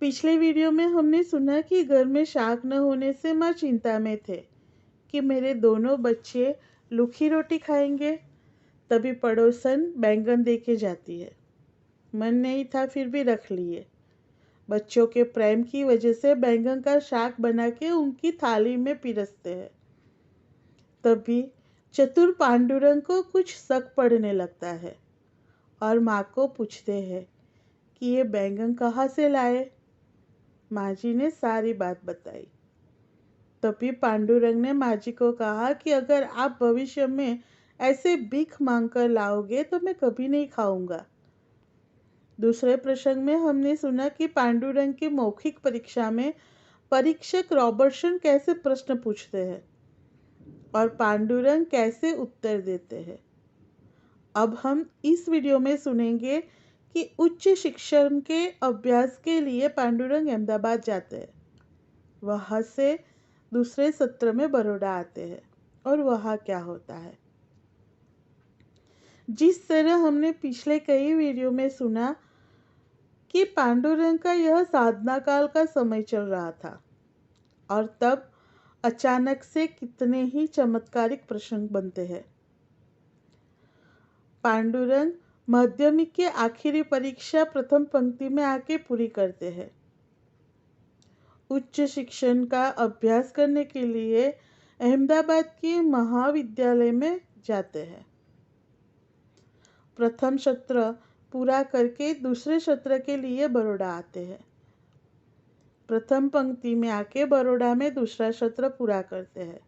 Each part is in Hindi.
पिछले वीडियो में हमने सुना कि घर में शाक न होने से माँ चिंता में थे कि मेरे दोनों बच्चे लूखी रोटी खाएंगे। तभी पड़ोसन बैंगन दे के जाती है। मन नहीं था फिर भी रख लिए। बच्चों के प्रेम की वजह से बैंगन का शाक बना के उनकी थाली में पिरसते हैं। तभी चतुर पांडुरंग को कुछ शक पड़ने लगता है और माँ को पूछते हैं कि ये बैंगन कहाँ से लाए। माँ जी ने सारी बात बताई। तभी पांडुरंग ने माँ जी को कहा कि अगर आप भविष्य में ऐसे भीख मांगकर लाओगे तो मैं कभी नहीं खाऊंगा। दूसरे प्रसंग में हमने सुना कि पांडुरंग की मौखिक परीक्षा में परीक्षक रॉबर्टसन कैसे प्रश्न पूछते हैं और पांडुरंग कैसे उत्तर देते हैं। अब हम इस वीडियो में सुनेंगे कि उच्च शिक्षण के अभ्यास के लिए पांडुरंग अहमदाबाद जाते हैं। वहाँ से दूसरे सत्र में बड़ौदा आते हैं और वहाँ क्या होता है। जिस तरह हमने पिछले कई वीडियो में सुना कि पांडुरंग का यह साधना काल का समय चल रहा था और तब अचानक से कितने ही चमत्कारिक प्रसंग बनते हैं। पांडुरंग माध्यमिक की आखिरी परीक्षा प्रथम पंक्ति में आके पूरी करते हैं। उच्च शिक्षण का अभ्यास करने के लिए अहमदाबाद के महाविद्यालय में जाते हैं। प्रथम सत्र पूरा करके दूसरे सत्र के लिए बड़ौदा आते हैं। प्रथम पंक्ति में आके बड़ौदा में दूसरा सत्र पूरा करते हैं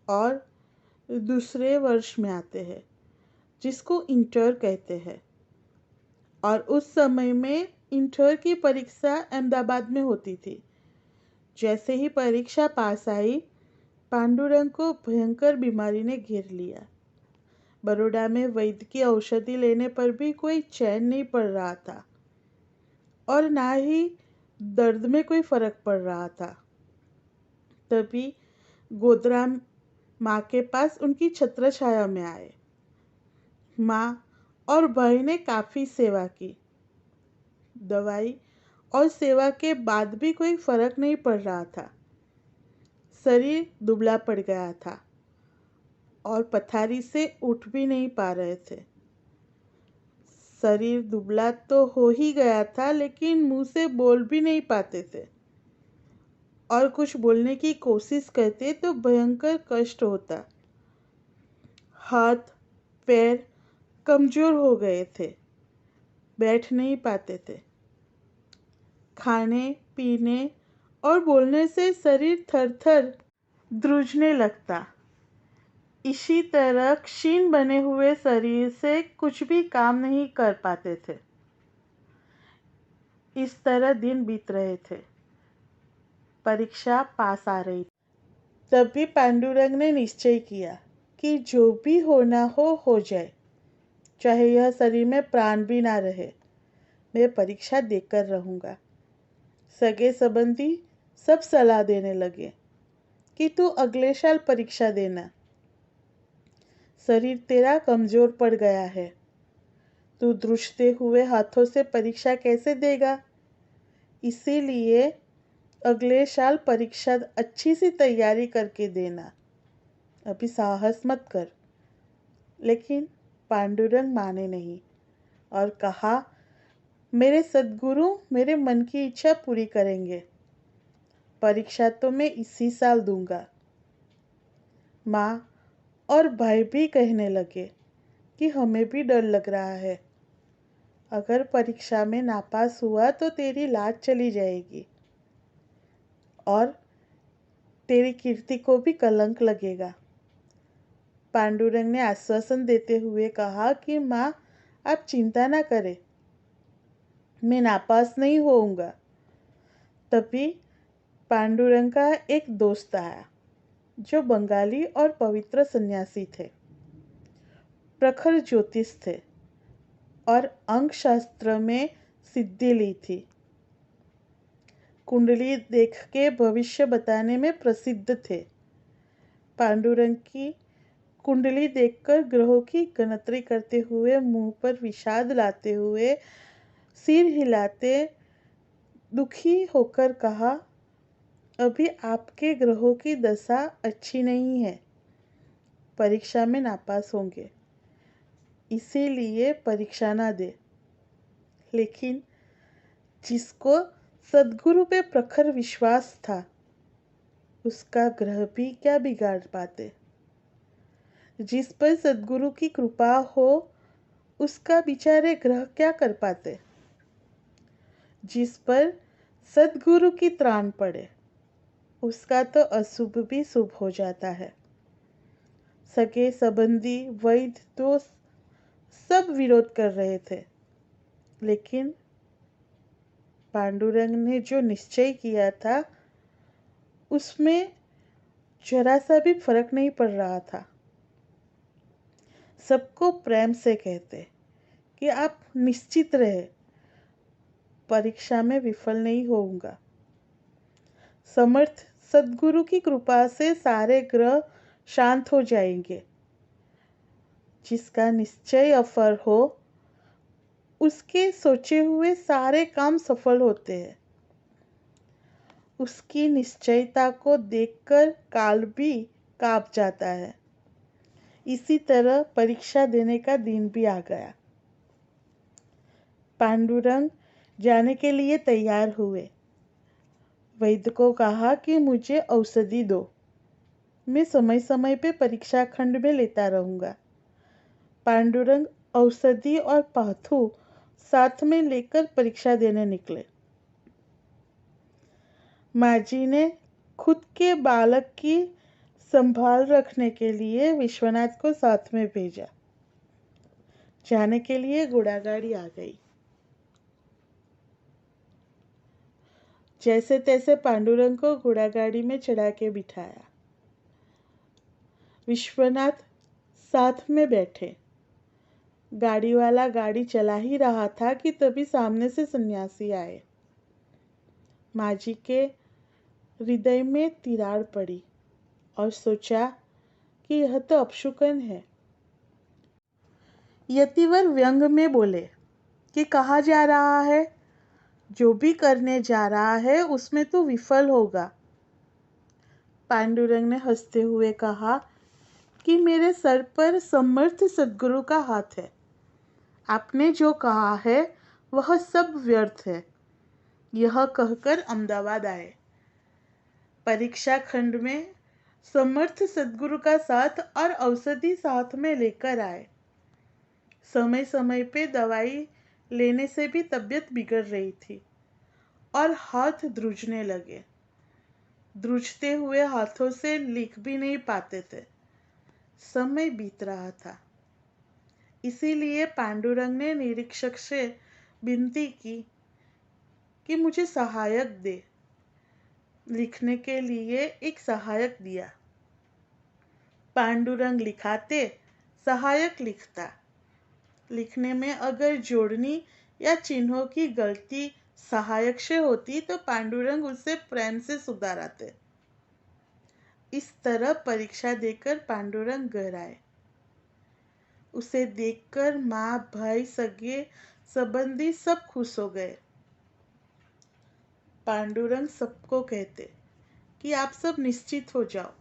और दूसरे वर्ष में आते हैं जिसको इंटर कहते हैं। और उस समय में इंटर की परीक्षा अहमदाबाद में होती थी। जैसे ही परीक्षा पास आई, पांडुरंग को भयंकर बीमारी ने घेर लिया। बड़ौदा में वैद्य की औषधि लेने पर भी कोई चैन नहीं पड़ रहा था और ना ही दर्द में कोई फर्क पड़ रहा था। तभी गोदराम माँ के पास उनकी छत्र छाया में आए। माँ और भाई ने काफ़ी सेवा की। दवाई और सेवा के बाद भी कोई फर्क नहीं पड़ रहा था। शरीर दुबला पड़ गया था और पथारी से उठ भी नहीं पा रहे थे। शरीर दुबला तो हो ही गया था लेकिन मुंह से बोल भी नहीं पाते थे और कुछ बोलने की कोशिश करते तो भयंकर कष्ट होता। हाथ पैर कमजोर हो गए थे, बैठ नहीं पाते थे। खाने पीने और बोलने से शरीर थर-थर ध्रुजने लगता। इसी तरह क्षीण बने हुए शरीर से कुछ भी काम नहीं कर पाते थे। इस तरह दिन बीत रहे थे। परीक्षा पास आ रही। तभी पांडुरंग ने निश्चय किया कि जो भी होना हो जाए, चाहे यह शरीर में प्राण भी ना रहे, मैं परीक्षा देकर रहूँगा। सगे संबंधी सब सलाह देने लगे कि तू अगले साल परीक्षा देना। शरीर तेरा कमजोर पड़ गया है, तू ध्रुजते हुए हाथों से परीक्षा कैसे देगा। इसीलिए अगले साल परीक्षा अच्छी सी तैयारी करके देना, अभी साहस मत कर। लेकिन पांडुरंग माने नहीं और कहा, मेरे सद्गुरु मेरे मन की इच्छा पूरी करेंगे। परीक्षा तो मैं इसी साल दूंगा। माँ और भाई भी कहने लगे कि हमें भी डर लग रहा है। अगर परीक्षा में नापास हुआ तो तेरी लाज चली जाएगी और तेरी कीर्ति को भी कलंक लगेगा। पांडुरंग ने आश्वासन देते हुए कहा कि माँ आप चिंता ना करें, मैं नापास नहीं होऊंगा। तभी पांडुरंग का एक दोस्त आया जो बंगाली और पवित्र सन्यासी थे, प्रखर ज्योतिष थे और अंक शास्त्र में सिद्धि ली थी। कुंडली देख के भविष्य बताने में प्रसिद्ध थे। पांडुरंग की कुंडली देखकर ग्रहों की गिनती करते हुए, मुंह पर विषाद लाते हुए, सिर हिलाते दुखी होकर कहा, अभी आपके ग्रहों की दशा अच्छी नहीं है, परीक्षा में नापास होंगे, इसीलिए परीक्षा ना दे। लेकिन जिसको सद्गुरु पे प्रखर विश्वास था, उसका ग्रह भी क्या बिगाड़ पाते। जिस पर सद्गुरु की कृपा हो, उसका बेचारे ग्रह क्या कर पाते। जिस पर सद्गुरु की त्राण पड़े, उसका तो अशुभ भी शुभ हो जाता है। सगे संबंधी, वैद्य, दोस्त सब विरोध कर रहे थे, लेकिन पांडुरंग ने जो निश्चय किया था, उसमें जरा सा भी फर्क नहीं पड़ रहा था। सबको प्रेम से कहते कि आप निश्चित रहे, परीक्षा में विफल नहीं होऊंगा। समर्थ सद्गुरु की कृपा से सारे ग्रह शांत हो जाएंगे। जिसका निश्चय अफर हो, उसके सोचे हुए सारे काम सफल होते हैं। उसकी निश्चयता को देखकर काल भी कांप जाता है। इसी तरह परीक्षा देने का दिन भी आ गया। पांडुरंग जाने के लिए तैयार हुए। वैद्य को कहा कि मुझे औषधि दो, मैं समय समय पे परीक्षा खंड में लेता रहूंगा। पांडुरंग औषधि और पाथु साथ में लेकर परीक्षा देने निकले। माँ जी ने खुद के बालक की संभाल रखने के लिए विश्वनाथ को साथ में भेजा। जाने के लिए घोड़ागाड़ी आ गई। जैसे तैसे पांडुरंग को घोड़ागाड़ी में चढ़ा के बिठाया। विश्वनाथ साथ में बैठे। गाड़ी वाला गाड़ी चला ही रहा था कि तभी सामने से सन्यासी आए। माँ जी के हृदय में तिराड़ पड़ी और सोचा कि यह तो अपशकुन है। यतिवर व्यंग में बोले कि कहाँ जा रहा है, जो भी करने जा रहा है उसमें तो विफल होगा। पांडुरंग ने हंसते हुए कहा कि मेरे सर पर समर्थ सद्गुरु का हाथ है। आपने जो कहा है वह सब व्यर्थ है। यह कहकर अहमदाबाद आए। परीक्षा खंड में समर्थ सद्गुरु का साथ और औषधि साथ में लेकर आए। समय समय पे दवाई लेने से भी तबीयत बिगड़ रही थी और हाथ ध्रुजने लगे। ध्रुजते हुए हाथों से लिख भी नहीं पाते थे। समय बीत रहा था। इसीलिए पांडुरंग ने निरीक्षक से विनती की कि मुझे सहायक दे। लिखने के लिए एक सहायक दिया। पांडुरंग लिखाते, सहायक लिखता। लिखने में अगर जोड़नी या चिन्हों की गलती सहायक से होती तो पांडुरंग उसे प्रेम से सुधाराते। इस तरह परीक्षा देकर पांडुरंग घर आए। उसे देखकर माँ, भाई, सगे संबंधी सब खुश हो गए। पांडुरंग सबको कहते कि आप सब निश्चित हो जाओ,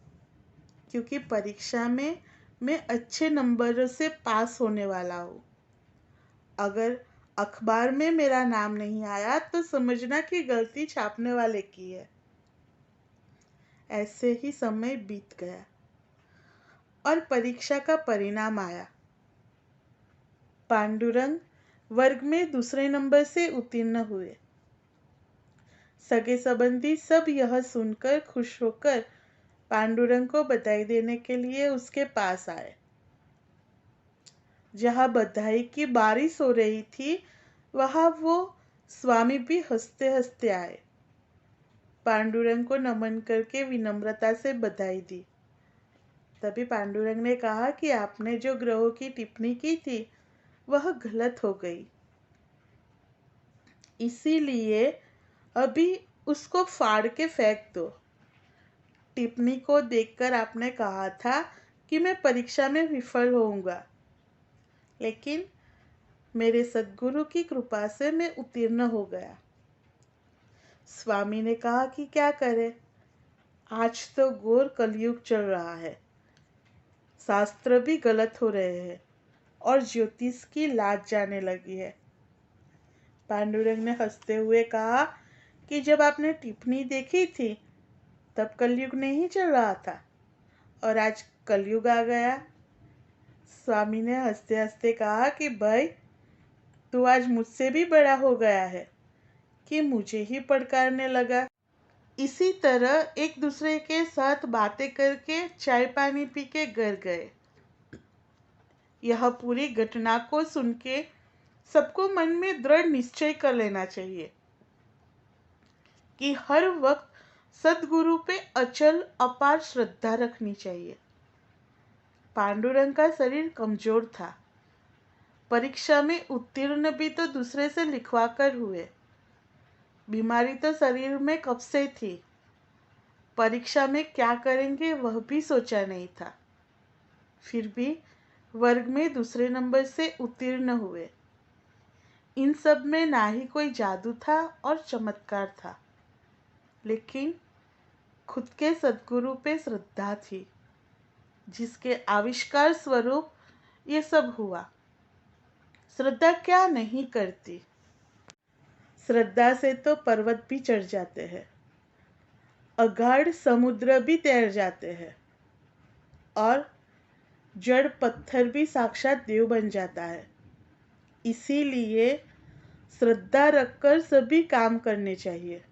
क्योंकि परीक्षा में मैं अच्छे नंबरों से पास होने वाला हूँ। अगर अखबार में मेरा नाम नहीं आया तो समझना कि गलती छापने वाले की है। ऐसे ही समय बीत गया और परीक्षा का परिणाम आया। पांडुरंग वर्ग में दूसरे नंबर से उत्तीर्ण हुए। सगे संबंधी सब यह सुनकर खुश होकर पांडुरंग को बधाई देने के लिए उसके पास आए। जहाँ बधाई की बारिश हो रही थी, वहाँ वो स्वामी भी हंसते हंसते आए। पांडुरंग को नमन करके विनम्रता से बधाई दी। तभी पांडुरंग ने कहा कि आपने जो ग्रहों की टिप्पणी की थी वह गलत हो गई, इसीलिए अभी उसको फाड़ के फेंक दो। टिप्पणी को देखकर आपने कहा था कि मैं परीक्षा में विफल होऊंगा, लेकिन मेरे सद्गुरु की कृपा से मैं उत्तीर्ण हो गया। स्वामी ने कहा कि क्या करें, आज तो घोर कलयुग चल रहा है, शास्त्र भी गलत हो रहे हैं और ज्योतिष की लाज जाने लगी है। पांडुरंग ने हंसते हुए कहा कि जब आपने टिप्पणी देखी थी तब कलयुग नहीं चल रहा था और आज कलयुग आ गया। स्वामी ने हंसते हंसते कहा कि भाई, तू आज मुझसे भी बड़ा हो गया है कि मुझे ही पड़कारने लगा। इसी तरह एक दूसरे के साथ बातें करके चाय पानी पी के घर गए। यह पूरी घटना को सुन के सबको मन में दृढ़ निश्चय कर लेना चाहिए कि हर वक्त सद्गुरु पे अचल अपार श्रद्धा रखनी चाहिए। पांडुरंग का शरीर कमजोर था। परीक्षा में उत्तीर्ण भी तो दूसरे से लिखवा कर हुए। बीमारी तो शरीर में कब से थी। परीक्षा में क्या करेंगे वह भी सोचा नहीं था। फिर भी वर्ग में दूसरे नंबर से उत्तीर्ण हुए। इन सब में ना ही कोई जादू था और चमत्कार था, लेकिन खुद के सद्गुरु पे श्रद्धा थी, जिसके आविष्कार स्वरूप ये सब हुआ। श्रद्धा क्या नहीं करती। श्रद्धा से तो पर्वत भी चढ़ जाते हैं, अगाध समुद्र भी तैर जाते हैं और जड़ पत्थर भी साक्षात देव बन जाता है। इसीलिए श्रद्धा रखकर सभी काम करने चाहिए।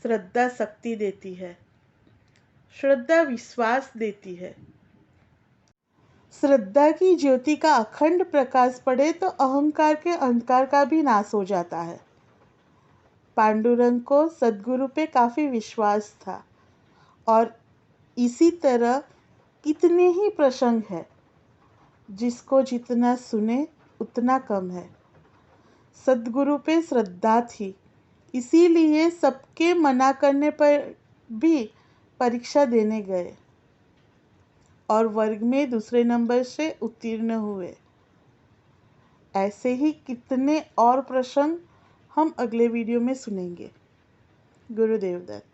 श्रद्धा शक्ति देती है, श्रद्धा विश्वास देती है। श्रद्धा की ज्योति का अखंड प्रकाश पड़े तो अहंकार के अंधकार का भी नाश हो जाता है। पांडुरंग को सद्गुरु पे काफ़ी विश्वास था और इसी तरह कितने ही प्रसंग है, जिसको जितना सुने उतना कम है। सद्गुरु पे श्रद्धा थी, इसीलिए सबके मना करने पर भी परीक्षा देने गए और वर्ग में दूसरे नंबर से उत्तीर्ण हुए। ऐसे ही कितने और प्रसंग हम अगले वीडियो में सुनेंगे। गुरुदेव दत्त।